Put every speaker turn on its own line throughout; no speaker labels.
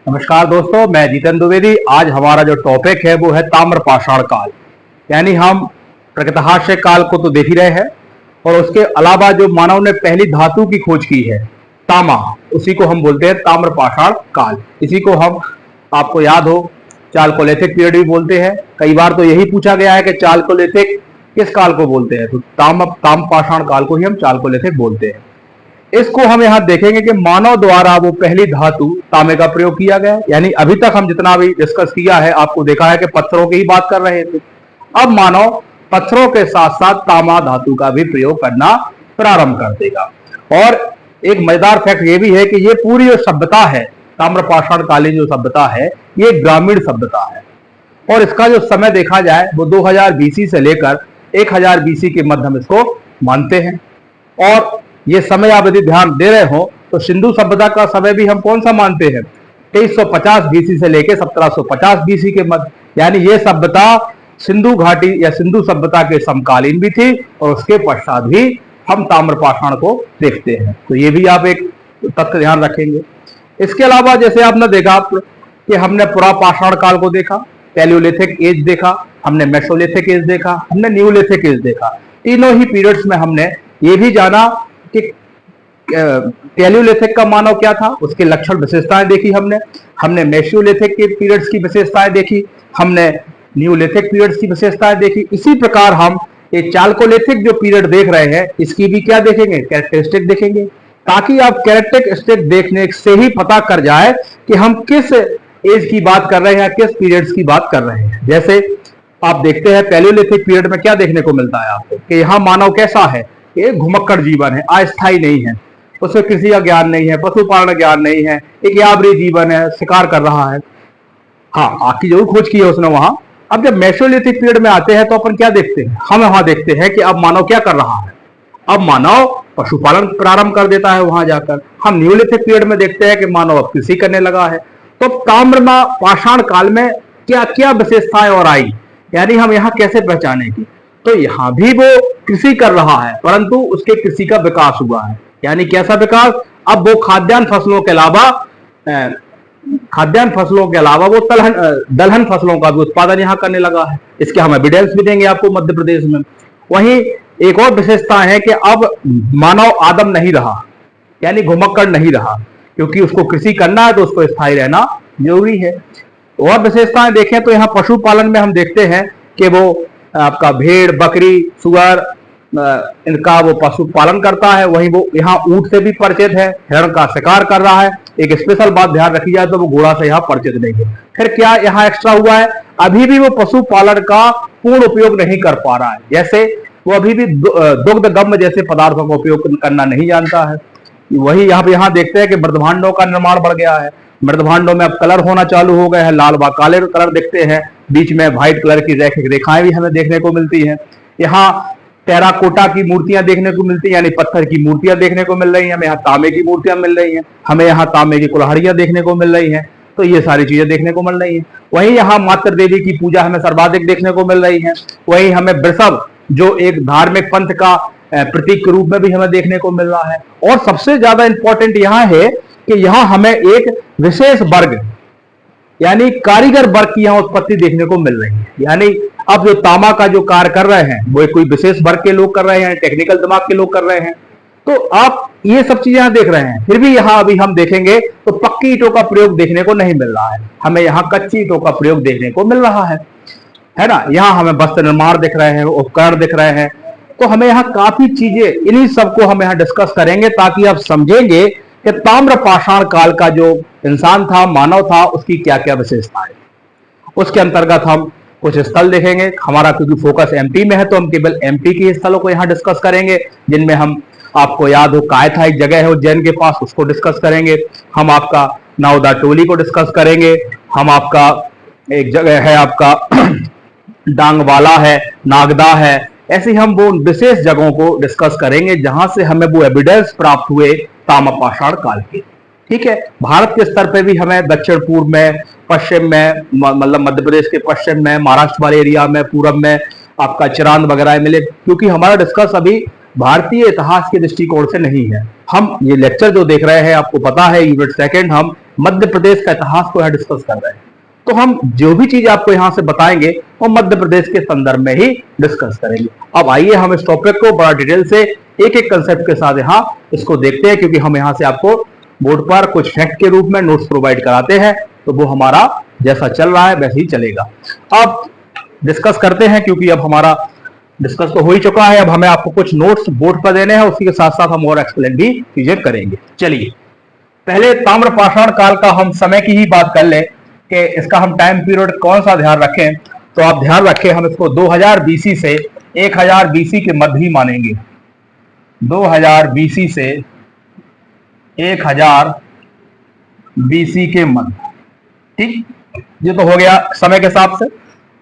नमस्कार दोस्तों, मैं जितेंद्र द्विवेदी। आज हमारा जो टॉपिक है वो है ताम्रपाषाण काल। यानी हम प्रागैतिहासिक काल को तो देख ही रहे हैं और उसके अलावा जो मानव ने पहली धातु की खोज की है तामा, उसी को हम बोलते हैं ताम्रपाषाण काल। इसी को हम, आपको याद हो, चालकोलिथिक पीरियड भी बोलते हैं। कई बार तो यही पूछा गया है कि चालकोलिथिक किस काल को बोलते हैं, तो ताम्रपाषाण काल को ही हम चालकोलिथिक बोलते हैं। इसको हम यहां देखेंगे कि मानव द्वारा वो पहली धातु तांबे का प्रयोग किया गया। यानी अभी तक हम जितना भी डिस्कस किया है, आपको देखा है कि पत्थरों की ही बात कर रहे थे। अब मानव पत्थरों के साथ साथ तांबा धातु का भी प्रयोग करना प्रारंभ कर देगा। और एक मजेदार फैक्ट ये भी है कि ये पूरी जो सभ्यता है, ताम्रपाषाण कालीन जो सभ्यता है, ये ग्रामीण सभ्यता है। और इसका जो समय देखा जाए वो 2000 बीसी से लेकर 1000 बीसी के मध्य हम इसको मानते हैं। और ये समय आप यदि ध्यान दे रहे हो तो सिंधु सभ्यता का समय भी हम कौन सा मानते हैं, 2350 बीसी से लेकर 1750 बीसी के मध्य। यानी ये सभ्यता सिंधु घाटी या सिंधु सभ्यता के समकालीन भी थी और उसके पश्चात भी हम ताम्रपाषाण को देखते हैं। तो ये भी आप एक तथ्य ध्यान रखेंगे। इसके अलावा जैसे आपने देखा कि हमने पुरापाषाण काल को देखा, पैलियोलिथिक एज देखा, हमने मेसोलिथिक एज देखा, हमने न्यूलिथिक एज देखा। तीनों ही पीरियड्स में हमने ये भी जाना कि पैलियोलिथिक का मानव क्या था, उसके लक्षण विशेषताएं देखी हमने मेसोलिथिक के पीरियड्स की विशेषताएं देखी, हमने न्यूलिथिक पीरियड्स की विशेषताएं देखी। इसी प्रकार हम ये चालकोलिथिक जो पीरियड देख रहे हैं, इसकी भी क्या देखेंगे, कैरेक्टरिस्टिक देखेंगे, ताकि आप कैरेक्टरिस्टिक देखने से ही पता कर जाए कि हम किस एज की बात कर रहे हैं, किस पीरियड्स की बात कर रहे हैं। जैसे आप देखते हैं पैलियोलिथिक पीरियड में क्या देखने को मिलता है आपको कि यहाँ मानव कैसा है, एक घुमक्कड़ जीवन है, अस्थायी नहीं है, उसमें कृषि का ज्ञान नहीं है, पशुपालन का ज्ञान नहीं है, एक याबरी जीवन है, शिकार कर रहा है। हाँ, आग की जरूर खोज की है उसने वहां। अब जब मेसोलिथिक पीरियड में आते हैं तो अपन क्या देखते हैं, हम वहां देखते हैं कि अब मानव क्या कर रहा है, अब मानव पशुपालन प्रारंभ कर देता है वहां जाकर। हम न्यूलिथिक पीरियड में देखते हैं कि मानव अब कृषि करने लगा है। तो ताम्रपाषाण काल में क्या क्या विशेषताएं और आई, यानी हम यहाँ कैसे पहचानेंगे, तो यहां भी वो कृषि कर रहा है परंतु उसके कृषि का विकास हुआ है। यानी कैसा विकास, अब वो खाद्यान्न फसलों के अलावा वो दलहन फसलों का भी उत्पादन यहाँ करने लगा है। इसके हम एविडेंस भी देंगे आपको मध्य प्रदेश में। वहीं एक और विशेषता है कि अब मानव आदम नहीं रहा, यानी घुमक्कड़ नहीं रहा, क्योंकि उसको कृषि करना है तो उसको स्थायी रहना जरूरी है। और विशेषताएं देखें तो यहाँ पशुपालन में हम देखते हैं कि वो आपका भेड़, बकरी, सुअर, इनका वो पशुपालन करता है। वहीं वो यहाँ ऊंट से भी परिचित है, हिरण का शिकार कर रहा है। एक स्पेशल बात ध्यान रखी जाए तो वो घोड़ा से यहाँ परिचित नहीं है। फिर क्या यहाँ एक्स्ट्रा हुआ है, अभी भी वो पशुपालन का पूर्ण उपयोग नहीं कर पा रहा है। जैसे वो अभी भी दुग्ध गम्य जैसे पदार्थों का उपयोग करना नहीं जानता है। वही यहाँ देखते हैं कि मृदभांडों का निर्माण बढ़ गया है। मृदभांडों में अब कलर होना चालू हो गए हैं, लाल व काले कलर दिखते हैं, बीच में व्हाइट कलर की रेखाएं भी हमें देखने को मिलती हैं। यहाँ टेराकोटा की मूर्तियां देखने को मिलती हैं, यानी पत्थर की मूर्तियां देखने को मिल रही हैं। हमें यहाँ तांबे की मूर्तियां मिल रही हैं, हमें यहाँ तांबे की कुल्हाड़ियां देखने को मिल रही हैं। तो ये सारी चीजें देखने को मिल रही हैं। वहीं यहाँ मातृ देवी की पूजा हमें सर्वाधिक देखने को मिल रही है। वहीं हमें वृषभ जो एक धार्मिक पंथ का प्रतीक के रूप में भी हमें देखने को मिल रहा है। और सबसे ज्यादा इंपॉर्टेंट यहाँ है कि यहाँ हमें एक विशेष वर्ग यानी कारीगर वर्ग की यहाँ उत्पत्ति देखने को मिल रही है। यानी अब जो तांबा का जो कार्य कर रहे हैं वो कोई विशेष वर्ग के लोग कर रहे हैं, टेक्निकल दिमाग के लोग कर रहे हैं। तो आप ये सब चीजें यहाँ देख रहे हैं। फिर भी यहाँ अभी हम देखेंगे तो पक्की ईंटों का प्रयोग देखने को नहीं मिल रहा है, हमें यहाँ कच्ची ईंटों का प्रयोग देखने को मिल रहा है ना। यहाँ हमें वस्त्र निर्माण दिख रहे हैं, उपकरण दिख रहे हैं। तो हमें यहाँ काफी चीजें, इन्हीं सबको हम यहाँ डिस्कस करेंगे ताकि आप समझेंगे कि ताम्रपाषाण काल का जो इंसान था, मानव था, उसकी क्या क्या विशेषताएं। उसके अंतर्गत हम कुछ स्थल देखेंगे। हमारा क्योंकि फोकस एमपी में है तो हम केवल एमपी के स्थलों को यहाँ डिस्कस करेंगे, जिनमें हम, आपको याद हो, कायथा एक जगह है उज्जैन के पास, उसको डिस्कस करेंगे। हम आपका नावदा टोली को डिस्कस करेंगे। हम आपका एक जगह है आपका डांगवाला है, नागदा है। ऐसे हम वो विशेष जगहों को डिस्कस करेंगे जहां से हमें वो एविडेंस प्राप्त हुए ताम्रपाषाण काल के। ठीक है, भारत के स्तर पे भी हमें दक्षिण पूर्व में, पश्चिम में, मतलब मध्य प्रदेश के पश्चिम में, महाराष्ट्र वाले एरिया में, पूरब में आपका चिरांद वगैरह मिले, क्योंकि हमारा डिस्कस अभी भारतीय इतिहास के दृष्टिकोण से नहीं है। हम ये लेक्चर जो देख रहे हैं, आपको पता है यूनिट सेकंड हम मध्य प्रदेश का इतिहास को यहाँ डिस्कस कर रहे हैं। तो हम जो भी चीज आपको यहां से बताएंगे वो मध्य प्रदेश के संदर्भ में ही डिस्कस करेंगे। अब आइए हम इस टॉपिक को बड़ा डिटेल से एक एक कंसेप्ट के साथ यहाँ इसको देखते हैं, क्योंकि हम यहाँ से आपको बोर्ड पर कुछ फैक्ट के रूप में नोट्स प्रोवाइड कराते हैं, तो वो हमारा जैसा चल रहा है वैसे ही चलेगा। अब डिस्कस करते हैं, क्योंकि अब हमारा डिस्कस तो हो ही चुका है, अब हमें आपको कुछ नोट्स बोर्ड पर देने हैं, उसी के साथ साथ हम और एक्सप्लेन भी चीजें करेंगे। चलिए पहले ताम्रपाषाण काल का हम समय की ही बात कर ले कि इसका हम टाइम पीरियड कौन सा ध्यान रखें। तो आप ध्यान रखें, हम इसको 2000 बीसी से 1000 बीसी के मध्य ही मानेंगे। 2000 बीसी से 1000 बीसी के मध्य, ठीक, ये तो हो गया समय के हिसाब से।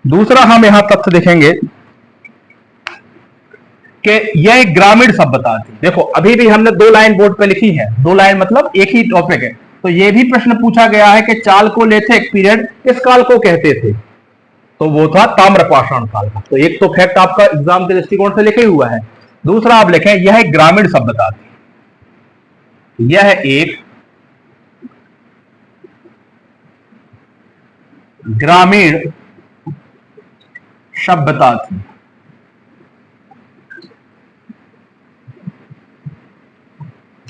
दूसरा हम यहां तथ्य देखेंगे कि यह एक ग्रामीण सभ्यता थी। देखो अभी भी हमने 2 लाइन बोर्ड पे लिखी है, 2 लाइन मतलब एक ही टॉपिक है। तो यह भी प्रश्न पूछा गया है कि चालकोलिथिक पीरियड किस काल को कहते थे, तो वो था ताम्रपाषाण काल का। तो एक तो फैक्ट आपका एग्जाम के दृष्टिकोण से लिखे हुआ है। दूसरा आप लिखें यह एक ग्रामीण सभ्यता थी, यह एक ग्रामीण सभ्यता थी।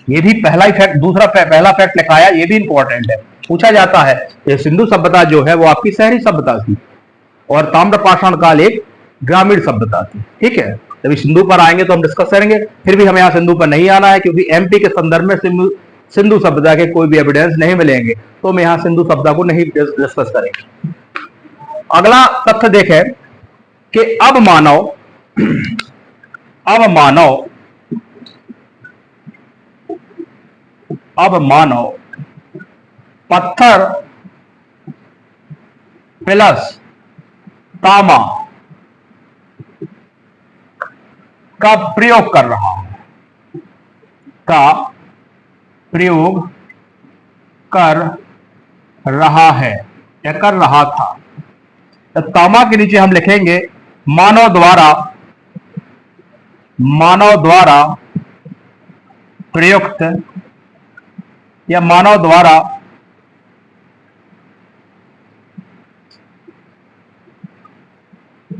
ये भी पहला ही फैक्ट, दूसरा पहला फैक्ट लिखाया, ये भी इंपॉर्टेंट है, पूछा जाता है। ये सिंधु सभ्यता जो है वो आपकी शहरी सभ्यता थी और ताम्रपाषाण काल एक ग्रामीण सभ्यता थी, ठीक है। जब सिंधु पर आएंगे तो हम डिस्कस करेंगे, फिर भी हमें यहाँ सिंधु पर नहीं आना है, क्योंकि एमपी के संदर्भ में सिंधु सभ्यता के कोई भी एविडेंस नहीं मिलेंगे, तो हम यहाँ सिंधु सभ्यता को नहीं डिस्कस करेंगे। अगला तथ्य देखें कि अब मानव पत्थर प्लस तांबा का प्रयोग कर रहा है या कर रहा था। तो तांबा के नीचे हम लिखेंगे मानव द्वारा प्रयुक्त या मानव द्वारा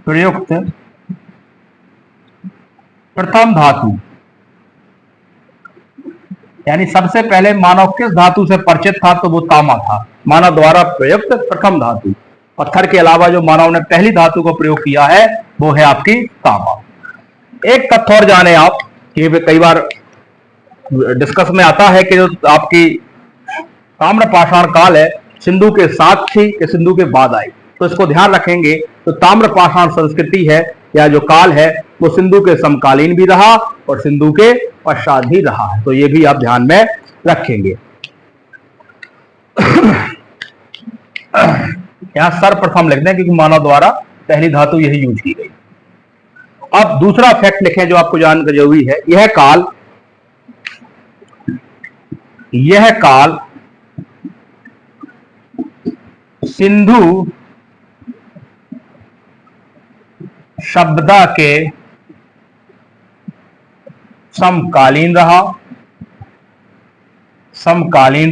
प्रयुक्त प्रथम धातु, यानी सबसे पहले मानव किस धातु से परिचित था, तो वो तांबा था। मानव द्वारा प्रयुक्त प्रथम धातु, पत्थर के अलावा जो मानव ने पहली धातु को प्रयोग किया है वो है आपकी तांबा। एक तथ्य और जाने आप, कि कई बार डिस्कस में आता है कि जो आपकी ताम्रपाषाण काल है सिंधु के साथ थी कि सिंधु के बाद आई, तो इसको ध्यान रखेंगे। तो ताम्रपाषाण संस्कृति है या जो काल है वो सिंधु के समकालीन भी रहा और सिंधु के पश्चात भी रहा है, तो ये भी आप ध्यान में रखेंगे। यहां सर्वप्रथम लिख दें, क्योंकि मानव द्वारा पहली धातु यही यूज की गई। अब दूसरा फैक्ट लिखें जो आपको जानना जरूरी है, यह काल सिंधु सभ्यता के समकालीन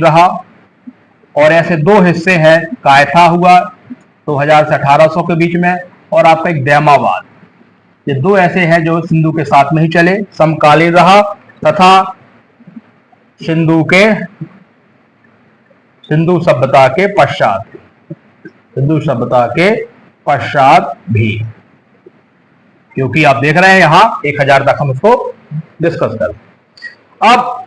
रहा और ऐसे 2 हिस्से हैं, कायथा हुआ 2000 से 1800 के बीच में, और आपका एक दैमाबाद। ये 2 ऐसे हैं जो सिंधु के साथ में ही चले, समकालीन रहा तथा सिंधु सभ्यता के पश्चात भी, क्योंकि आप देख रहे हैं यहां 1000 तक हम इसको डिस्कस कर। अब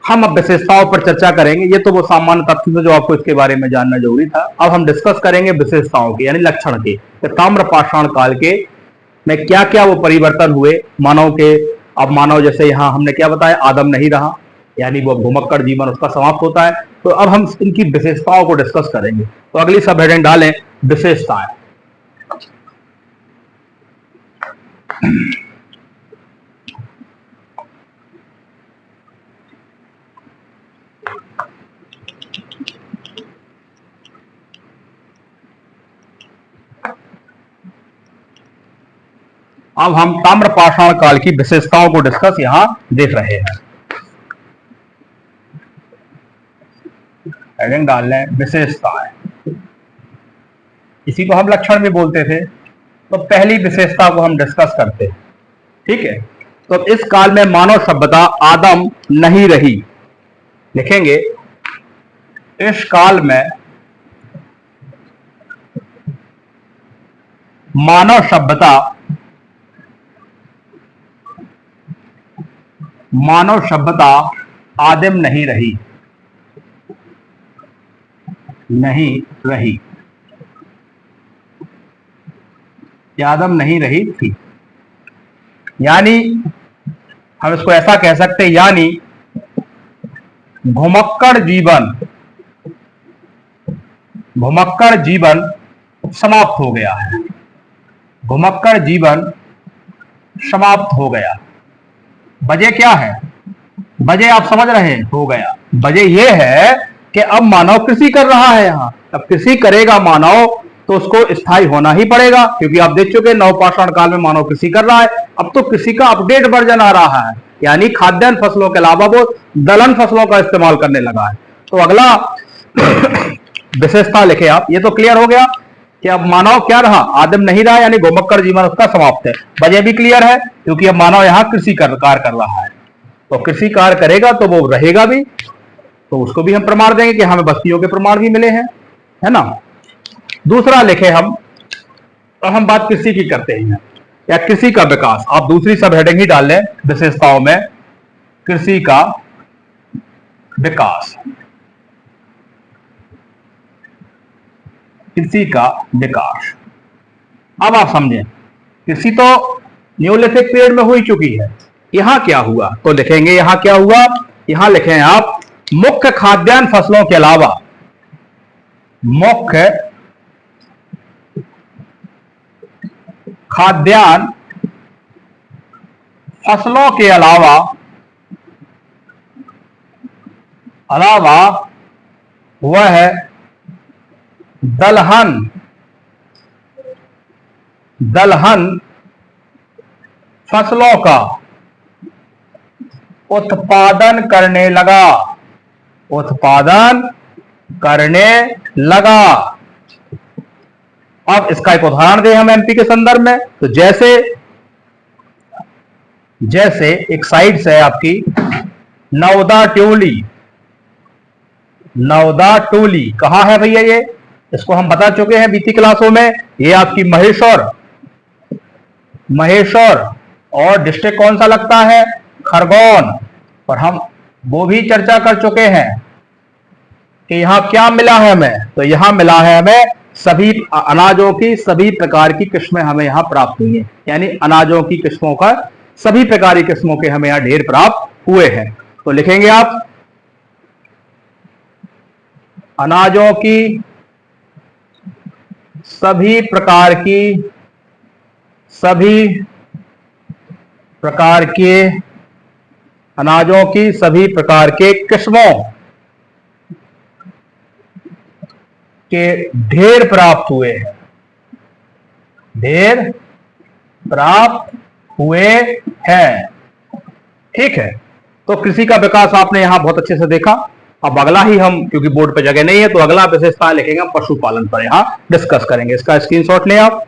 हम विशेषताओं पर चर्चा करेंगे। ये तो वो सामान्य तथ्य थे जो आपको इसके बारे में जानना जरूरी था। अब हम डिस्कस करेंगे विशेषताओं के, यानी लक्षण के, ताम्रपाषाण काल के में क्या क्या वो परिवर्तन हुए मानव के। अब मानव जैसे यहां हमने क्या बताया, आदम नहीं रहा, यानी वो भूमक्कड़ जीवन उसका समाप्त होता है। तो अब हम इनकी विशेषताओं को डिस्कस करेंगे। तो अगली सब हेडिंग डालें विशेषताएं। अब हम ताम्रपाषाण काल की विशेषताओं को डिस्कस यहां देख रहे हैं। हेडिंग डाल लें विशेषताएं, इसी को हम लक्षण भी बोलते थे। तो पहली विशेषता को हम डिस्कस करते हैं, ठीक है। तो इस काल में मानव सभ्यता आदम नहीं रही, लिखेंगे इस काल में मानव सभ्यता आदिम नहीं रही, आदम नहीं रही थी। यानी हम इसको ऐसा कह सकते हैं, यानी भूमक्कड़ जीवन समाप्त हो गया है। भूमक्कड़ जीवन समाप्त हो गया। वजह क्या है? वजह आप समझ रहे हैं, हो गया। वजह यह है कि अब मानव कृषि कर रहा है। यहां अब कृषि करेगा मानव तो उसको स्थायी होना ही पड़ेगा, क्योंकि आप देख चुके नवपाषाण काल में मानव कृषि कर रहा है। अब तो कृषि का अपडेट वर्जन आ रहा है, यानी खाद्यान्न फसलों के अलावा वो दलहन फसलों का इस्तेमाल करने लगा है। तो अगला विशेषता लिखे आप। ये तो क्लियर हो गया कि अब मानव क्या रहा, आदिम नहीं रहा, यानी भूमक्कड़ जीवन उसका समाप्त है। वजह भी क्लियर है, क्योंकि अब मानव यहां कृषि कार्य कर रहा है। तो कृषि कार्य करेगा तो वो रहेगा भी, तो उसको भी हम प्रमाण देंगे कि हमें बस्तियों के प्रमाण भी मिले हैं, है ना। दूसरा लिखे हम, तो हम बात कृषि की करते हैं, या कृषि का विकास। आप दूसरी सब हेडिंग ही डाल लें विशेषताओं में, कृषि का विकास। कृषि का विकास। अब आप समझें, कृषि तो न्यूलिथिक पीरियड में हो ही चुकी है। यहां क्या हुआ, तो लिखेंगे यहां क्या हुआ। यहां लिखें आप, मुख्य खाद्यान्न फसलों के अलावा, मुख्य खाद्यान्न फसलों के अलावा वह दलहन फसलों का उत्पादन करने लगा। अब इसका एक उदाहरण दें हम एमपी के संदर्भ में, तो जैसे एक साइड से आपकी नवदा टोली कहां है भैया? ये इसको हम बता चुके हैं बीती क्लासों में। ये आपकी महेश्वर और डिस्ट्रिक्ट कौन सा लगता है? खरगोन। और हम वो भी चर्चा कर चुके हैं कि यहां क्या मिला है हमें, तो यहां मिला है हमें सभी अनाजों की सभी प्रकार की किस्में हमें यहां प्राप्त हुई हैं। यानी अनाजों की किस्मों का सभी प्रकार की किस्मों के हमें यहां ढेर प्राप्त हुए हैं। तो लिखेंगे आप, अनाजों की सभी प्रकार के किस्मों के ढेर प्राप्त हुए हैं। ठीक है, तो कृषि का विकास आपने यहां बहुत अच्छे से देखा। अब अगला ही हम, क्योंकि बोर्ड पे जगह नहीं है, तो अगला विशेषता लिखेंगे हम पशुपालन पर यहां डिस्कस करेंगे। इसका स्क्रीनशॉट लें आप।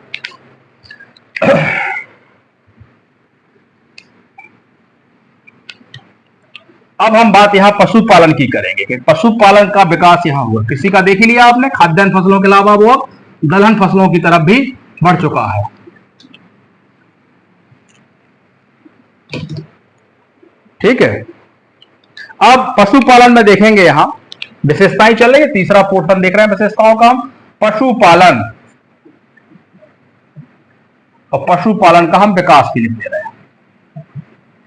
अब हम बात यहां पशुपालन की करेंगे कि पशुपालन का विकास यहां हुआ। कृषि का देख ही लिया आपने, खाद्यान्न फसलों के अलावा वो दलहन फसलों की तरफ भी बढ़ चुका है। ठीक है, अब पशुपालन में देखेंगे यहां विशेषताएं चल रही है। तीसरा पोर्शन देख रहे हैं विशेषताओं का हम, पशुपालन। और पशुपालन का हम विकास की लिख दे रहे हैं,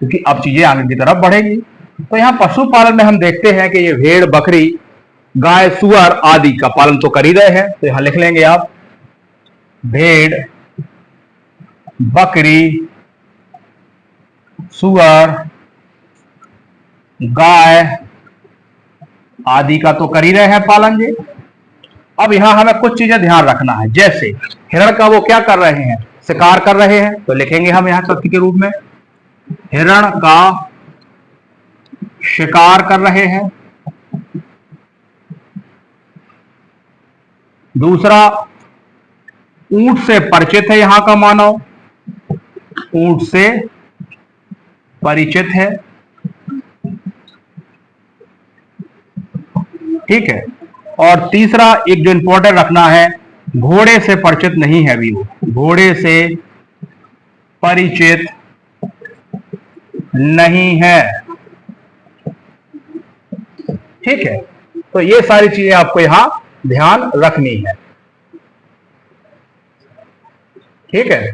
क्योंकि अब चीजें आगे की तरफ बढ़ेंगी। तो यहां पशुपालन में हम देखते हैं कि ये भेड़, बकरी, गाय, सुअर आदि का पालन तो कर ही रहे हैं। तो यहां लिख लेंगे आप, भेड़, बकरी, सुअर, गाय आदि का तो कर ही रहे हैं पालन जी। अब यहां हमें कुछ चीजें ध्यान रखना है, जैसे हिरण का वो क्या कर रहे हैं? शिकार कर रहे हैं। तो लिखेंगे हम यहां तथ्य के रूप में, हिरण का शिकार कर रहे हैं। दूसरा, ऊंट से परिचित है यहां का मानव, ऊंट से परिचित है, ठीक है। और तीसरा एक जो इंपॉर्टेंट रखना है, घोड़े से परिचित नहीं है अभी वो, घोड़े से परिचित नहीं है, ठीक है। तो ये सारी चीजें आपको यहां ध्यान रखनी है, ठीक है।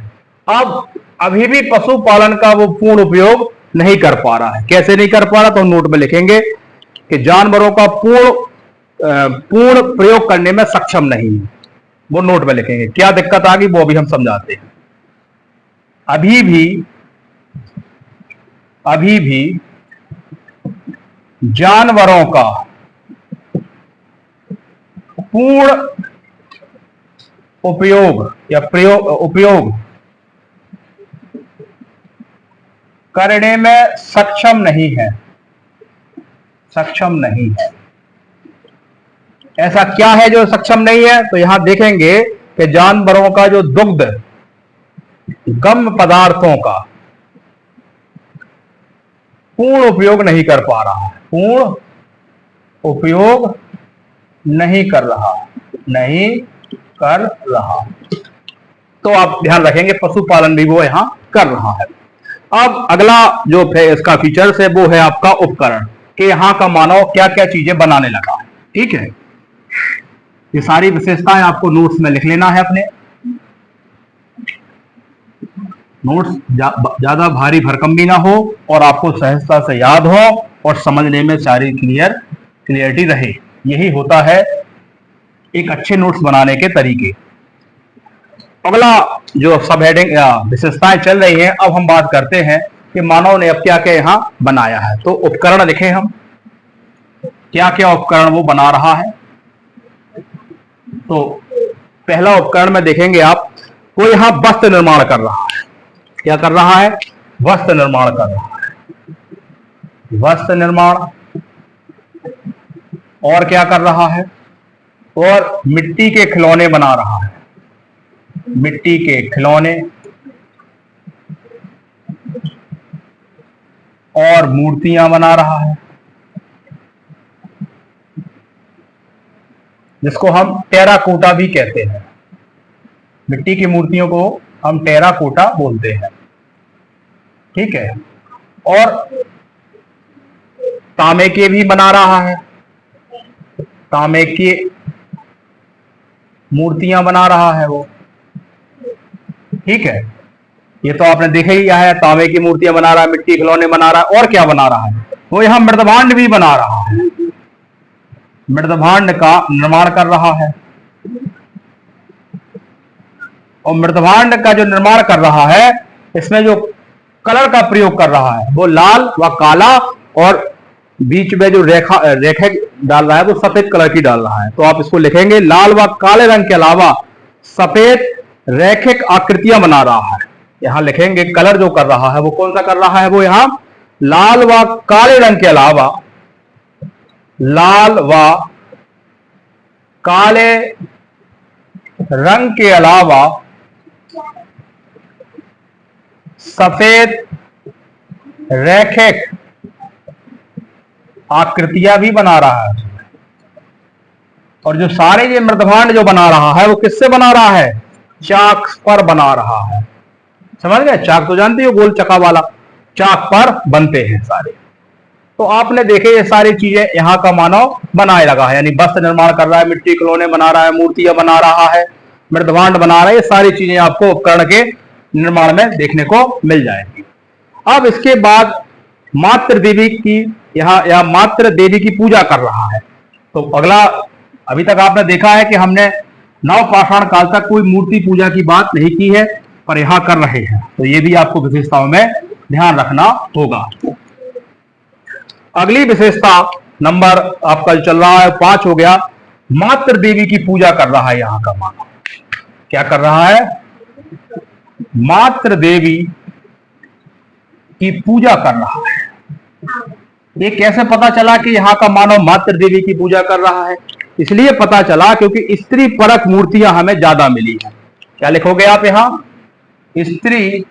अब अभी भी पशुपालन का वो पूर्ण उपयोग नहीं कर पा रहा है। कैसे नहीं कर पा रहा, तो नोट में लिखेंगे कि जानवरों का पूर्ण प्रयोग करने में सक्षम नहीं है। वो नोट में लिखेंगे, क्या दिक्कत आ गई वो भी हम समझाते हैं। अभी भी जानवरों का पूर्ण उपयोग या उपयोग करने में सक्षम नहीं है, सक्षम नहीं है। ऐसा क्या है जो सक्षम नहीं है, तो यहां देखेंगे कि जानवरों का जो दुग्ध गम पदार्थों का पूर्ण उपयोग नहीं कर पा रहा है, पूर्ण उपयोग नहीं कर रहा। तो आप ध्यान रखेंगे पशुपालन भी वो यहां कर रहा है। अब अगला जो इसका फीचर्स है वो है आपका उपकरण, कि यहां का मानव क्या क्या चीजें बनाने लगा है, ठीक है। ये सारी विशेषताएं आपको नोट्स में लिख लेना है अपने। नोट्स ज्यादा भारी भरकम भी ना हो और आपको सहजता से याद हो और समझने में सारी क्लियरिटी रहे। यही होता है एक अच्छे नोट्स बनाने के तरीके। अगला जो सब हेडिंग या विशेषताएं चल रही हैं, अब हम बात करते हैं कि मानव ने अब क्या क्या यहां बनाया है। तो उपकरण लिखें हम, क्या क्या उपकरण वो बना रहा है। तो पहला उपकरण में देखेंगे आप, वो यहां वस्त्र निर्माण कर रहा है। क्या कर रहा है, वस्त्र निर्माण कर रहा है, वस्त्र निर्माण। और क्या कर रहा है, और मिट्टी के खिलौने बना रहा है, मिट्टी के खिलौने और मूर्तियां बना रहा है, जिसको हम टेराकोटा भी कहते हैं। मिट्टी की मूर्तियों को हम टेराकोटा बोलते हैं, ठीक है। और तांबे के भी बना रहा है, तांबे की मूर्तियां बना रहा है वो, ठीक है। ये तो आपने देखा ही है, तांबे की मूर्तियां बना रहा है, मिट्टी खिलौने बना रहा है। और क्या बना रहा है, वो यहां मृदभांड भी बना रहा है, मृदभांड का निर्माण कर रहा है। और मृदभांड का जो निर्माण कर रहा है, इसमें जो कलर का प्रयोग कर रहा है वो लाल व काला, और बीच में जो रेखे डाल रहा है वो सफेद कलर की डाल रहा है। तो आप इसको लिखेंगे, लाल व काले रंग के अलावा सफेद रैखिक आकृतियां बना रहा है। यहां लिखेंगे कलर जो कर रहा है वो कौन सा कर रहा है, वो यहां लाल व काले रंग के अलावा, लाल व काले रंग के अलावा सफेद रैखिक आकृतियां भी बना रहा है। और जो सारे ये मृदभांड जो बना रहा है वो किससे बना रहा है, चाक पर बना रहा है। समझ गए, चाक तो जानते हो, गोल चक्का वाला, चाक पर बनते हैं सारे। तो आपने देखे ये सारी चीजें यहाँ का मानव बनाए लगा है, यानी वस्त्र निर्माण कर रहा है, मिट्टी खिलौने बना रहा है, मूर्तियां बना रहा है, मृदभांड बना रहा है। ये सारी चीजें आपको उपकरण के निर्माण में देखने को मिल जाएंगी। अब इसके बाद मातृ देवी की यहाँ मातृ देवी की पूजा कर रहा है। तो अगला, अभी तक आपने देखा है कि हमने नवपाषाण काल तक कोई मूर्ति पूजा की बात नहीं की है, पर यहां कर रहे हैं। तो ये भी आपको विशेषताओं में ध्यान रखना होगा। अगली विशेषता नंबर आपका जो चल रहा है 5 हो गया, मातृ देवी की पूजा कर रहा है यहां का मानव। क्या कर रहा है, मातृ देवी की पूजा कर रहा है। ये कैसे पता चला कि यहां का मानव मातृ देवी की पूजा कर रहा है, इसलिए पता चला क्योंकि स्त्री परक मूर्तियां हमें ज्यादा मिली हैं। क्या लिखोगे आप यहां? स्त्री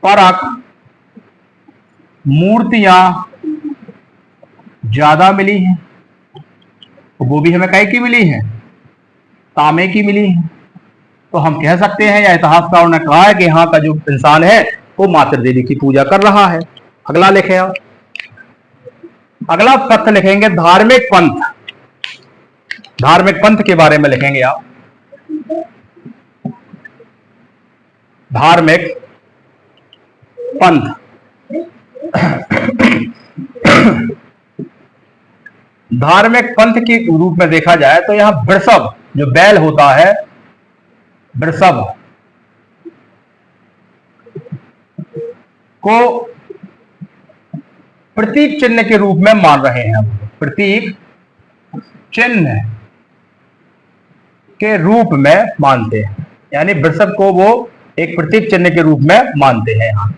परक मूर्तियां ज्यादा मिली हैं। वो भी हमें कई की मिली है? तांबे की मिली है। तो हम कह सकते हैं या इतिहासकारों ने कहा है कि यहाँ का जो इंसान है वो मातृ देवी की पूजा कर रहा है। अगला लिखे आप। अगला तथ्य लिखेंगे धार्मिक पंथ। धार्मिक पंथ के बारे में लिखेंगे आप। धार्मिक पंथ। धार्मिक पंथ के रूप में देखा जाए तो यहां वृषभ जो बैल होता है, वृषभ को प्रतीक चिन्ह के रूप में मान रहे हैं। प्रतीक चिन्ह के रूप में मानते हैं, यानी वृषभ को वो एक प्रतीक चिन्ह के रूप में मानते हैं यहां।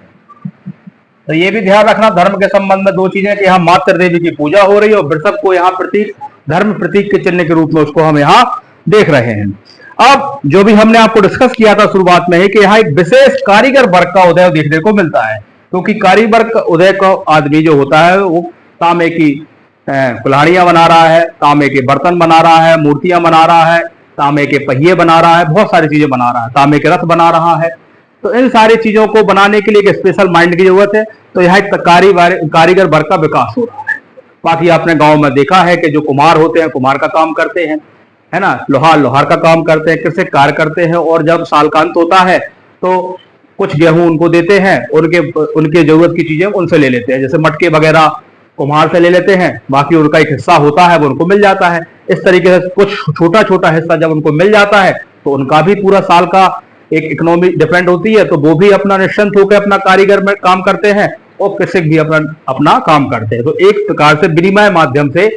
तो ये भी ध्यान रखना धर्म के संबंध में दो चीजें कि यहां मातृ देवी की पूजा हो रही है और वृषभ को यहां प्रतीक, धर्म प्रतीक के चिन्ह के रूप में उसको हम यहां देख रहे हैं। अब जो भी हमने आपको डिस्कस किया था शुरुआत में ही कि यहां एक विशेष कारीगर वर्ग का उदय देखने को मिलता है, क्योंकि कारीगर उदय का आदमी जो होता है वो तांबे की कुल्हाड़ियां बना रहा है, तांबे के बर्तन बना रहा है, मूर्तियां बना रहा है, तांबे के पहिए बना रहा है, बहुत सारी चीजें बना रहा है, तांबे के रथ बना रहा है। तो इन सारी चीजों को बनाने के लिए एक स्पेशल माइंड की जरूरत है। तो यहाँ एक कारीगर वर्ग का विकास हो रहा है। बाकी आपने गांव में देखा है कि जो कुम्हार होते हैं कुम्हार का काम करते हैं, है ना, लोहार का काम करते हैं, कृषि कार्य करते हैं, और जब साल का अंत होता है तो कुछ गेहूं उनको देते हैं, उनके जरूरत की चीजें उनसे ले लेते हैं, जैसे मटके वगैरह कुम्हार से ले लेते हैं, बाकी उनका एक हिस्सा होता है वो उनको मिल जाता है। इस तरीके से कुछ छोटा छोटा हिस्सा जब उनको मिल जाता है तो उनका भी पूरा साल का एक इकोनॉमी डिपेंड होती है, तो वो भी अपना निश्चिंत होकर अपना कारीगर में काम करते हैं और कृषक भी अपना काम करते हैं। तो एक प्रकार से विनिमय माध्यम से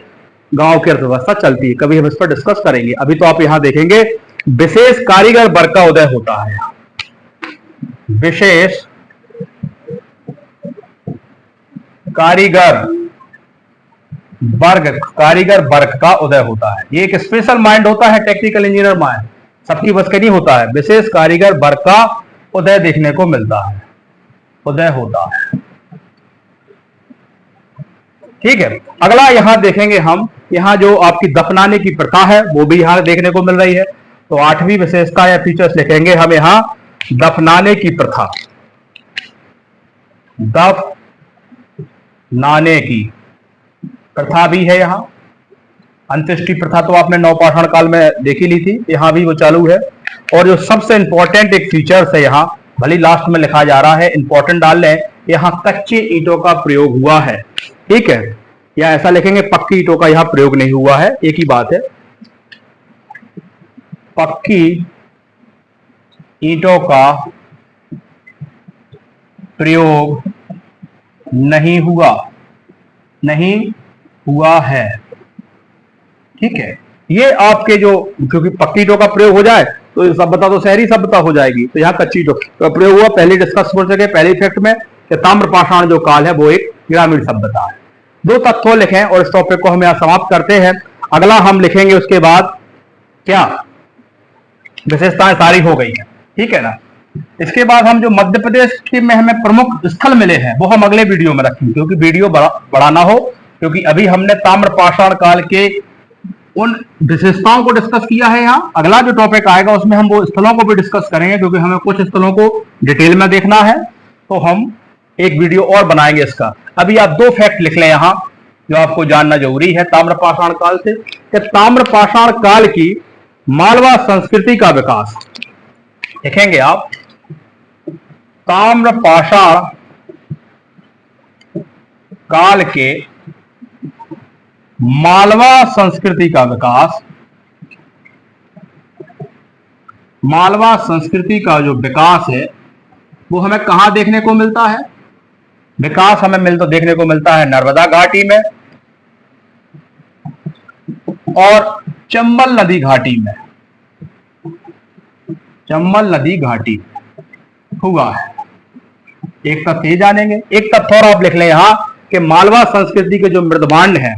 गांव की अर्थव्यवस्था चलती है। कभी हम इस पर डिस्कस करेंगे। अभी तो आप यहां देखेंगे विशेष कारीगर वर्ग का उदय होता है। विशेष कारीगर वर्ग का उदय होता है। ये एक स्पेशल माइंड होता है, टेक्निकल इंजीनियर माइंड, सबकी बस का नहीं होता है। विशेष कारीगर वर्ग का उदय देखने को मिलता है, उदय होता है। ठीक है, अगला यहां देखेंगे हम, यहां जो आपकी दफनाने की प्रथा है वो भी यहां देखने को मिल रही है। तो 8वीं विशेषता या फीचर्स लिखेंगे हम यहां दफनाने की प्रथा। दफनाने की प्रथा भी है यहां। अंत्येष्टि प्रथा तो आपने नवपाषाण काल में देखी ली थी, यहां भी वो चालू है। और जो सबसे इंपॉर्टेंट एक फीचर्स है यहां, भले लास्ट में लिखा जा रहा है, इंपॉर्टेंट डाल लें, यहां कच्चे ईंटों का प्रयोग हुआ है। ठीक है, या ऐसा लिखेंगे पक्की ईंटों का यहां प्रयोग नहीं हुआ है, एक ही बात है, पक्की ईंटों का प्रयोग नहीं हुआ है। ठीक है, ये आपके जो, क्योंकि पक्की ईंटों का प्रयोग हो जाए तो सभ्यता तो शहरी सभ्यता हो जाएगी, तो यहां कच्ची ईंटों का प्रयोग हुआ। पहले डिस्कस हो सके पहले इफेक्ट में कि ताम्रपाषाण जो काल है वो एक ग्रामीण सभ्यता है। 2 तत्व लिखें और इस टॉपिक को हम यहां समाप्त करते हैं। अगला हम लिखेंगे उसके बाद क्या, विशेषताएं सारी हो गई है, ठीक है ना। इसके बाद हम जो मध्य प्रदेश के में हमें प्रमुख स्थल मिले हैं वो हम अगले वीडियो में रखेंगे, क्योंकि वीडियो बड़ा ना हो, क्योंकि अभी हमने ताम्रपाषाण काल के उन विशेषताओं को डिस्कस किया है। यहाँ अगला जो टॉपिक आएगा उसमें हम वो स्थलों को भी डिस्कस करेंगे, क्योंकि हमें कुछ स्थलों को डिटेल में देखना है, तो हम एक वीडियो और बनाएंगे इसका। अभी आप 2 फैक्ट लिख लें यहां जो आपको जानना जरूरी है ताम्रपाषाण काल से, कि ताम्रपाषाण काल की मालवा संस्कृति का विकास। लिखेंगे आप ताम्रपाषाण काल के मालवा संस्कृति का विकास। मालवा संस्कृति का जो विकास है वो हमें कहां देखने को मिलता है? विकास हमें देखने को मिलता है नर्मदा घाटी में और चंबल नदी घाटी में। चंबल नदी घाटी हुआ है। एक तथ्य जानेंगे, एक तथ्य और आप लिख लें यहां कि मालवा संस्कृति के जो मृदभांड हैं,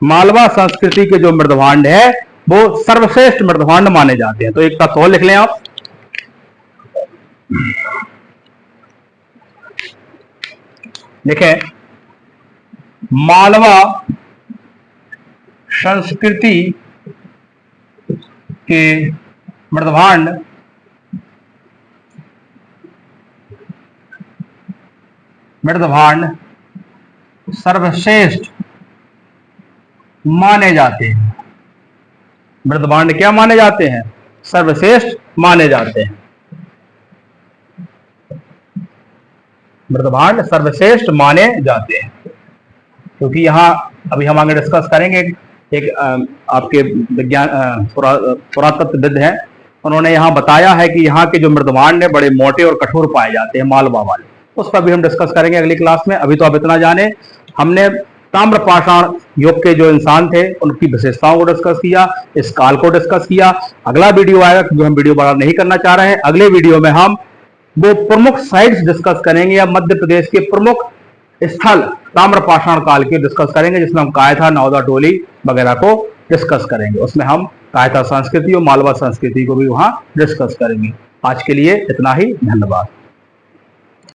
मालवा संस्कृति के जो मृदभांड है वो सर्वश्रेष्ठ मृदभांड माने जाते हैं। तो एक तत्व लिख लें आप, देखें, मालवा संस्कृति के मृदभांड सर्वश्रेष्ठ माने जाते हैं। मृदभांड क्या माने जाते हैं? सर्वश्रेष्ठ माने जाते हैं। मृदभांड सर्वश्रेष्ठ माने जाते हैं, क्योंकि यहां अभी हम आगे डिस्कस करेंगे। एक आपके विज्ञान पुरातत्वविद हैं, उन्होंने यहाँ बताया है कि यहाँ के जो मृदभांड है बड़े मोटे और कठोर पाए जाते हैं, मालवा वाले। उस पर भी हम डिस्कस करेंगे अगली क्लास में। अभी तो आप इतना जाने, हमने ताम्रपाषाण युग के जो इंसान थे उनकी विशेषताओं को डिस्कस किया, इस काल को डिस्कस किया। अगला वीडियो आएगा, क्योंकि हम वीडियो बड़ा नहीं करना चाह रहे हैं। अगले वीडियो में हम वो प्रमुख साइट्स डिस्कस करेंगे, या मध्य प्रदेश के प्रमुख स्थल ताम्रपाषाण काल के डिस्कस करेंगे, जिसमें हम कायथा, नौदा, टोली वगैरह को डिस्कस करेंगे। उसमें हम कायथा संस्कृति और मालवा संस्कृति को भी वहां डिस्कस करेंगे। आज के लिए इतना ही, धन्यवाद।